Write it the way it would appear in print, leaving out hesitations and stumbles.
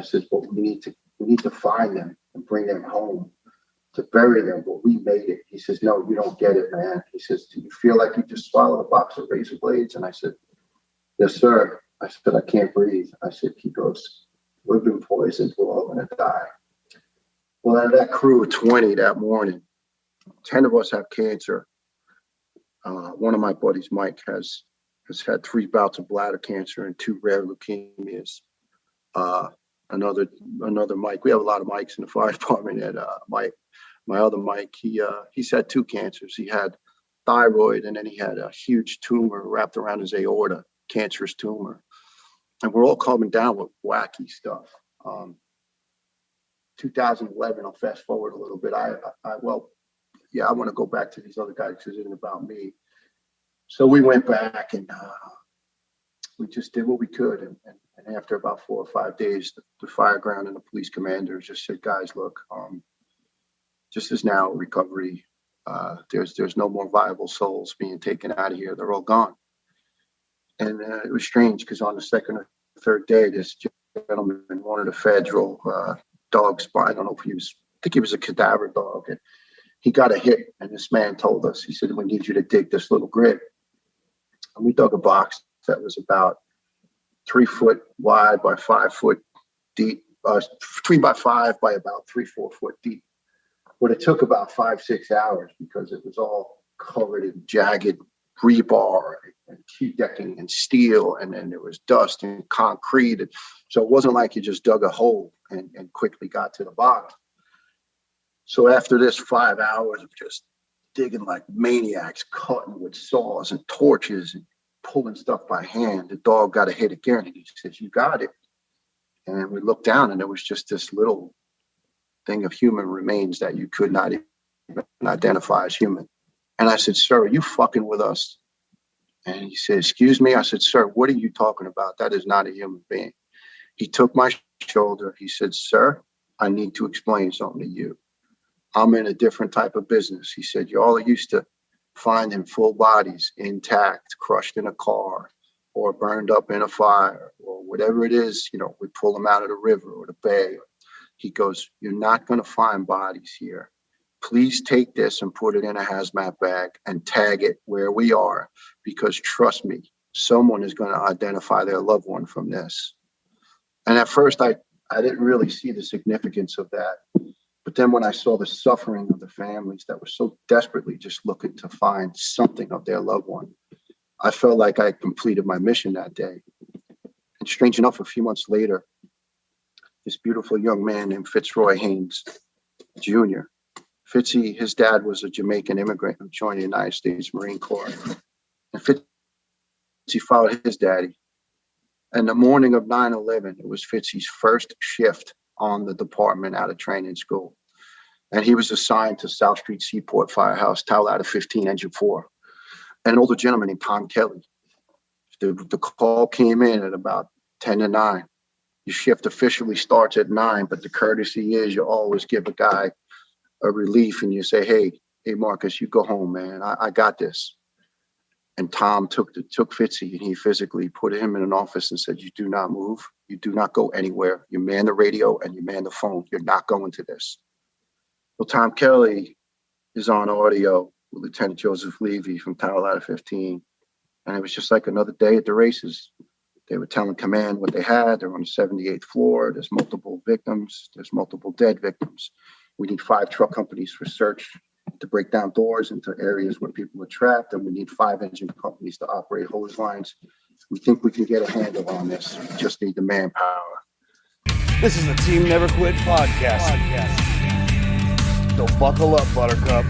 said, but we need to find them and bring them home to bury them, but we made it. He says, no, you don't get it, man. He says, do you feel like you just swallowed a box of razor blades? And I said, yes, sir. I said, I can't breathe. I said, he goes, we've been poisoned. We're all going to die. Well, out of that crew of 20 that morning, 10 of us have cancer. One of my buddies, Mike, has had 3 bouts of bladder cancer and 2 rare leukemias. Another Mike, we have a lot of Mikes in the fire department. And my other Mike, he's had 2 cancers. He had thyroid, and then he had a huge tumor wrapped around his aorta, cancerous tumor. And we're all coming down with wacky stuff. 2011, I'll fast forward a little bit. I want to go back to these other guys because it isn't about me. So we went back and we just did what we could. And after about 4 or 5 days, the fire ground and the police commander just said, guys, look, this is now recovery. There's no more viable souls being taken out of here. They're all gone. And it was strange because on the second or third day, this gentleman wanted a federal dog spot. I don't know if I think he was a cadaver dog. And he got a hit. And this man told us, he said, we need you to dig this little grave. And we dug a box that was about 3 foot wide by 5 foot deep, 3 by 5 by about 3-4 foot deep. But it took about 5-6 hours because it was all covered in jagged rebar and key decking and steel, and then there was dust and concrete. And so it wasn't like you just dug a hole and quickly got to the bottom. So after this 5 hours of just digging like maniacs, cutting with saws and torches and pulling stuff by hand, the dog got a hit again, and he says, you got it. And we looked down, and there was just this little thing of human remains that you could not even identify as human. And I said, sir, are you fucking with us? And he said, excuse me? I said, sir, what are you talking about? That is not a human being. He took my shoulder. He said, sir, I need to explain something to you. I'm in a different type of business. He said, you all are used to finding full bodies intact, crushed in a car or burned up in a fire or whatever it is. You know, we pull them out of the river or the bay. He goes, you're not going to find bodies here. Please take this and put it in a hazmat bag and tag it where we are, because trust me, someone is going to identify their loved one from this. And at first, I didn't really see the significance of that. But then when I saw the suffering of the families that were so desperately just looking to find something of their loved one, I felt like I completed my mission that day. And strange enough, a few months later, this beautiful young man named Fitzroy Haynes Jr., Fitzy, his dad was a Jamaican immigrant who joined the United States Marine Corps. And Fitzy followed his daddy. And the morning of 9/11, it was Fitzy's first shift on the department out of training school. And he was assigned to South Street Seaport Firehouse, Tower Ladder 15, Engine 4. And an older gentleman named Tom Kelly. The call came in at about 10 to 9. Your shift officially starts at 9, but the courtesy is you always give a guy a relief and you say, hey, Marcus, you go home, man. I got this. And Tom took Fitzy and he physically put him in an office and said, you do not move. You do not go anywhere. You man the radio and you man the phone. You're not going to this. Well, Tom Kelly is on audio with Lieutenant Joseph Levy from Tower Ladder 15. And it was just like another day at the races. They were telling command what they had. They're on the 78th floor. There's multiple victims. There's multiple dead victims. We need 5 truck companies for search to break down doors into areas where people are trapped. And we need 5 engine companies to operate hose lines. We think we can get a handle on this. We just need the manpower. This is the Team Never Quit podcast. So buckle up, Buttercup.